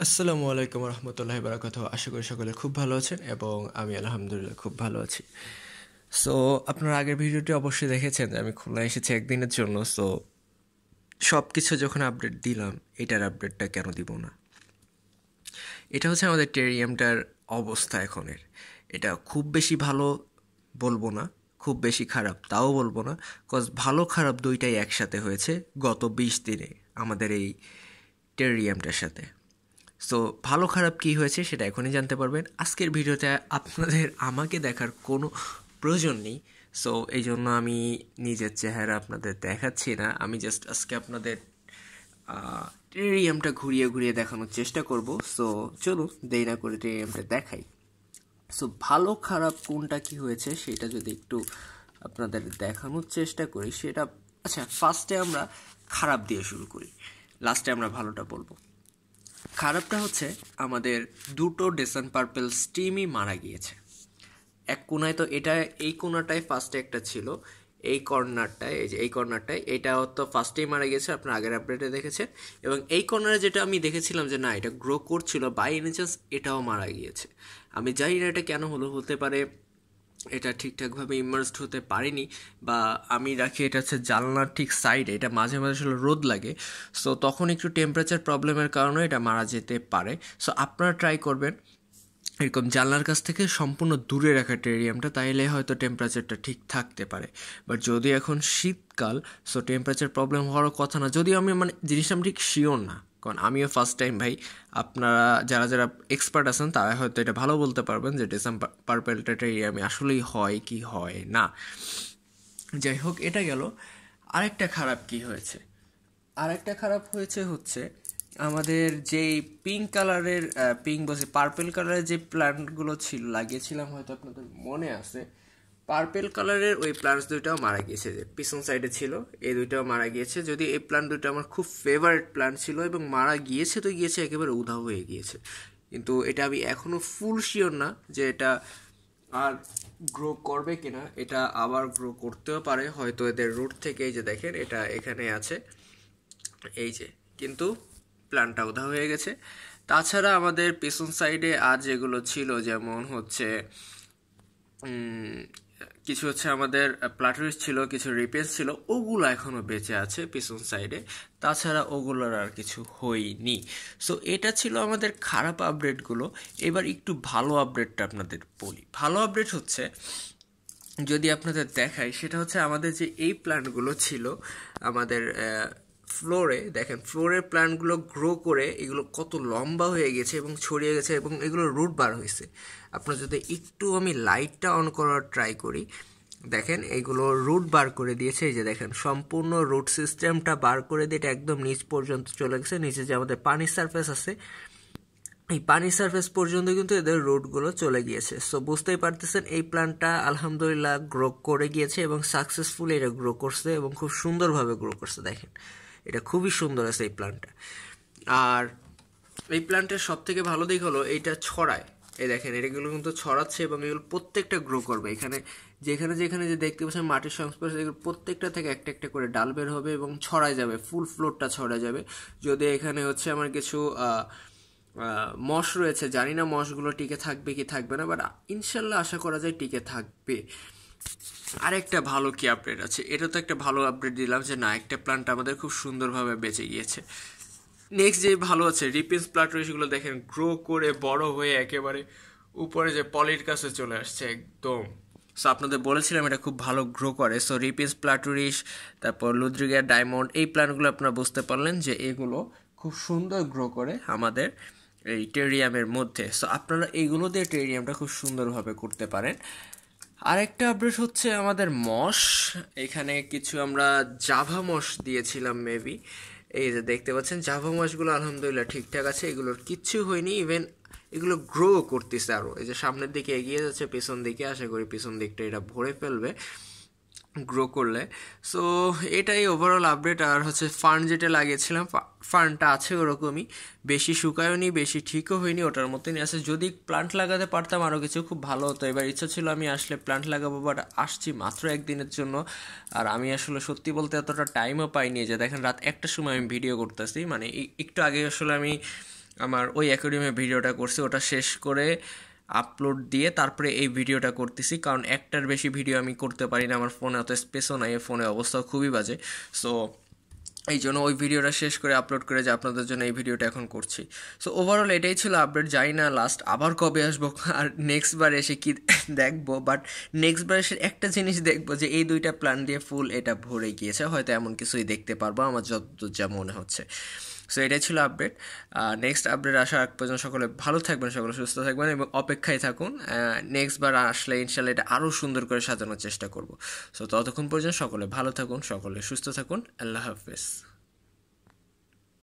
আসসালামু আলাইকুম রহমতুল্লাহি বারাকাতুহু। আশা করি সকলে খুব ভালো আছেন এবং আমি আলহামদুলিল্লাহ খুব ভালো আছি। সো আপনারা আগের ভিডিওটি অবশ্যই দেখেছেন যে আমি খুলনা এসেছি একদিনের জন্য। সো সব কিছু যখন আপডেট দিলাম, এটার আপডেটটা কেন দিব না? এটা হচ্ছে আমাদের টেরিয়ামটার অবস্থা এখনের। এটা খুব বেশি ভালো বলবো না, খুব বেশি খারাপ তাও বলবো না, কজ ভালো খারাপ দুইটাই একসাথে হয়েছে গত 20 দিনে আমাদের এই টেরিয়ামটার সাথে। সো ভালো খারাপ কী হয়েছে সেটা এখনই জানতে পারবেন আজকের ভিডিওতে। আপনাদের আমাকে দেখার কোনো প্রয়োজন নেই। সো এই জন্য আমি নিজের চেহারা আপনাদের দেখাচ্ছি না, আমি জাস্ট আজকে আপনাদের টেরিয়ামটা ঘুরিয়ে ঘুরিয়ে দেখানোর চেষ্টা করব। সো চলুন দেরি না করে টেরিয়ামটা দেখাই। সো ভালো খারাপ কোনটা কি হয়েছে সেটা যদি একটু আপনাদের দেখানোর চেষ্টা করি সেটা, আচ্ছা ফার্স্টে আমরা খারাপ দিয়ে শুরু করি, লাস্টে আমরা ভালোটা বলবো। খারাপটা হচ্ছে আমাদের দুটো ডেসান পার্পেল স্টিমই মারা গিয়েছে এক কোনায়। তো এটা এই কোনাটায় ফার্স্টে একটা ছিল, এই কর্নারটায়, এই যে এই কর্নারটায়, এটাও তো ফার্স্টেই মারা গেছে, আপনার আগের আপডেটে দেখেছেন। এবং এই কর্নারে যেটা আমি দেখেছিলাম যে না এটা গ্রো করছিল, বাই এনি চান্স এটাও মারা গিয়েছে। আমি জানি না এটা কেন হলো, হতে পারে এটা ঠিকঠাকভাবে ইমার্সড হতে পারেনি, বা আমি রাখি এটা হচ্ছে জানলার ঠিক সাইডে, এটা মাঝে মাঝে আসলে রোদ লাগে, সো তখন একটু টেম্পারেচার প্রবলেমের কারণে এটা মারা যেতে পারে। সো আপনারা ট্রাই করবেন এরকম জানলার কাছ থেকে সম্পূর্ণ দূরে রাখা টেরিয়ামটা, তাইলে হয়তো টেম্পারেচারটা ঠিক থাকতে পারে। বাট যদি এখন শীতকাল, সো টেম্পারেচার প্রবলেম হওয়ার কথা না, যদিও আমি মানে জিনিসটা আমি ঠিক শিওর না, কারণ আমিও ফার্স্ট টাইম ভাই। আপনারা যারা যারা এক্সপার্ট আছেন তারা হয়তো এটা ভালো বলতে পারবেন যে ডেসাম পার্পেলটা টেরিয়ামে আসলেই হয় কি হয় না। যাই হোক, এটা গেল। আরেকটা খারাপ কি হয়েছে, আরেকটা খারাপ হয়েছে হচ্ছে আমাদের যেই পিঙ্ক কালারের, পিঙ্ক বলছি পার্পেল কালারের যে প্ল্যান্টগুলো ছিল লাগিয়েছিলাম, হয়তো আপনাদের মনে আছে, পার্পেল কালারের ওই প্ল্যান্টস দুইটাও মারা গিয়েছে, যে পিছন সাইডে ছিল এই দুইটাও মারা গিয়েছে। যদি এই প্ল্যান্ট দুইটা আমার খুব ফেভারিট প্ল্যান্ট ছিল এবং মারা গিয়েছে তো গিয়েছে, একেবারে উধাও হয়ে গিয়েছে। কিন্তু এটা আমি এখনও ফুল শিওর না যে এটা আর গ্রো করবে কিনা, এটা আবার গ্রো করতেও পারে হয়তো এদের রুট থেকে। এই যে দেখেন এটা এখানে আছে, এই যে, কিন্তু প্ল্যানটা উধাও হয়ে গেছে। তাছাড়া আমাদের পেছন সাইডে আর যেগুলো ছিল, যেমন হচ্ছে কিছু হচ্ছে আমাদের প্লাটুরিস ছিল, কিছু রিপেন্স ছিল, ওগুলো এখনও বেঁচে আছে পিছন সাইডে। তাছাড়া ওগুলোর আর কিছু হয়নি। সো এটা ছিল আমাদের খারাপ আপডেটগুলো। এবার একটু ভালো আপডেটটা আপনাদের বলি। ভালো আপডেট হচ্ছে, যদি আপনাদের দেখাই, সেটা হচ্ছে আমাদের যে এই প্ল্যান্টগুলো ছিল আমাদের ফ্লোরে, দেখেন ফ্লোরের প্ল্যান্টগুলো গ্রো করে এগুলো কত লম্বা হয়ে গেছে এবং ছড়িয়ে গেছে এবং এগুলো রুট বার হয়েছে। আপনার যদি একটু আমি লাইটটা অন করার ট্রাই করি, দেখেন এইগুলো রুট বার করে দিয়েছে। এই যে দেখেন সম্পূর্ণ রুট সিস্টেমটা বার করে দিয়ে এটা একদম নিচ পর্যন্ত চলে গেছে। নিচে যে আমাদের পানির সারফেস আছে, এই পানির সারফেস পর্যন্ত কিন্তু এদের রুটগুলো চলে গিয়েছে। সো বুঝতেই পারতেছেন এই প্ল্যান্টটা আলহামদুলিল্লাহ গ্রো করে গিয়েছে এবং সাকসেসফুলি এটা গ্রো করছে এবং খুব সুন্দরভাবে গ্রো করছে। দেখেন এটা খুবই সুন্দর আছে এই প্ল্যান্টটা। আর এই প্ল্যান্টের সব থেকে ভালো দিক হলো এইটা ছড়ায়। এই দেখেন এগুলো কিন্তু ছড়াচ্ছে এবং এগুলো প্রত্যেকটা গ্রো করবে। এখানে যেখানে যেখানে যে দেখতে পাচ্ছেন মাটির সংস্পর্শে, এগুলো প্রত্যেকটা থেকে একটা একটা করে ডাল বের হবে এবং ছড়ায় যাবে, ফুল ফ্লোরটা ছড়ায় যাবে। যদি এখানে হচ্ছে আমার কিছু মশ রয়েছে, জানি না মশগুলো টিকে থাকবে কি থাকবে না, বাট ইনশাল্লাহ আশা করা যায় টিকে থাকবে। আরেকটা ভালো কি আপডেট আছে, এটা তো একটা ভালো আপডেট দিলাম যে না একটা প্ল্যান্ট আমাদের খুব সুন্দরভাবে বেঁচে গিয়েছে। নেক্সট যে ভালো আছে, রিপেন্স প্লাটুরিসগুলো দেখেন গ্রো করে বড় হয়ে একেবারে উপরে যে পলির কাছে চলে আসছে একদম। সো আপনাদের বলেছিলাম এটা খুব ভালো গ্রো করে। সো রিপেন্স প্লাটুরিস, তারপর লুদ্রিগিয়া ডায়মন্ড, এই প্ল্যান্টগুলো আপনারা বুঝতে পারলেন যে এগুলো খুব সুন্দর গ্রো করে আমাদের এই টেরিয়ামের মধ্যে। সো আপনারা এইগুলো দিয়ে টেরিয়ামটা খুব সুন্দরভাবে করতে পারেন। আরেকটা আপডেট হচ্ছে আমাদের মশ, এখানে কিছু আমরা জাভা মশ দিয়েছিলাম মেবি, এই যে দেখতে পাচ্ছেন জাভা মশগুলো আলহামদুলিল্লাহ ঠিকঠাক আছে, এগুলোর কিচ্ছু হয়নি। ইভেন এগুলো গ্রো করতেছে আরও, এই যে সামনের দিকে এগিয়ে যাচ্ছে, পেছন দিকে আশা করি পেছন দিকটা এটা ভরে ফেলবে গ্রো করলে। সো এটাই ওভারঅল আপডেট। আর হচ্ছে ফান্ড যেটা লাগিয়েছিলাম, ফান্ডটা আছে ওরকমই, বেশি শুকায়নি বেশি ঠিকও হয়নি, ওটার মতনই আছে। যদি প্লান্ট লাগাতে পারতাম আরও কিছু খুব ভালো হতো। এবার ইচ্ছা ছিল আমি আসলে প্লান্ট লাগাবো, বাট আসছি মাত্র একদিনের জন্য। আর আমি আসলে সত্যি বলতে এতটা টাইমও পাইনি, যে দেখেন রাত 1টার সময় আমি ভিডিও করতেছি, মানে একটু আগে আসলে আমি আমার ওই অ্যাকোয়ারিয়ামে ভিডিওটা করছি, ওটা শেষ করে আপলোড দিয়ে তারপরে এই ভিডিওটা করতেছি, কারণ একটার বেশি ভিডিও আমি করতে পারি না, আমার ফোনে অত স্পেসও নাই, ফোনের অবস্থাও খুবই বাজে। সো এই জন্য ওই ভিডিওটা শেষ করে আপলোড করে যে আপনাদের জন্য এই ভিডিওটা এখন করছি। সো ওভারঅল এটাই ছিল আপডেট। যাই না লাস্ট আবার কবে আসবো আর নেক্সট বার এসে কি দেখবো, বাট নেক্সট বার এসে একটা জিনিস দেখবো যে এই দুইটা প্ল্যান দিয়ে ফুল এটা ভরে গিয়েছে, হয়তো এমন কিছুই দেখতে পারবো আমার যতদূর যা মনে হচ্ছে। সো এটাই ছিল আপডেট। নেক্সট আপডেট আসার আগ পর্যন্ত সকলে ভালো থাকবেন, সকলে সুস্থ থাকবেন এবং অপেক্ষায় থাকুন। নেক্সট বার আসলে ইনশাল্লাহ এটা আরও সুন্দর করে সাজানোর চেষ্টা করব। সো ততক্ষণ পর্যন্ত সকলে ভালো থাকুন, সকলে সুস্থ থাকুন। আল্লাহ হাফেজ।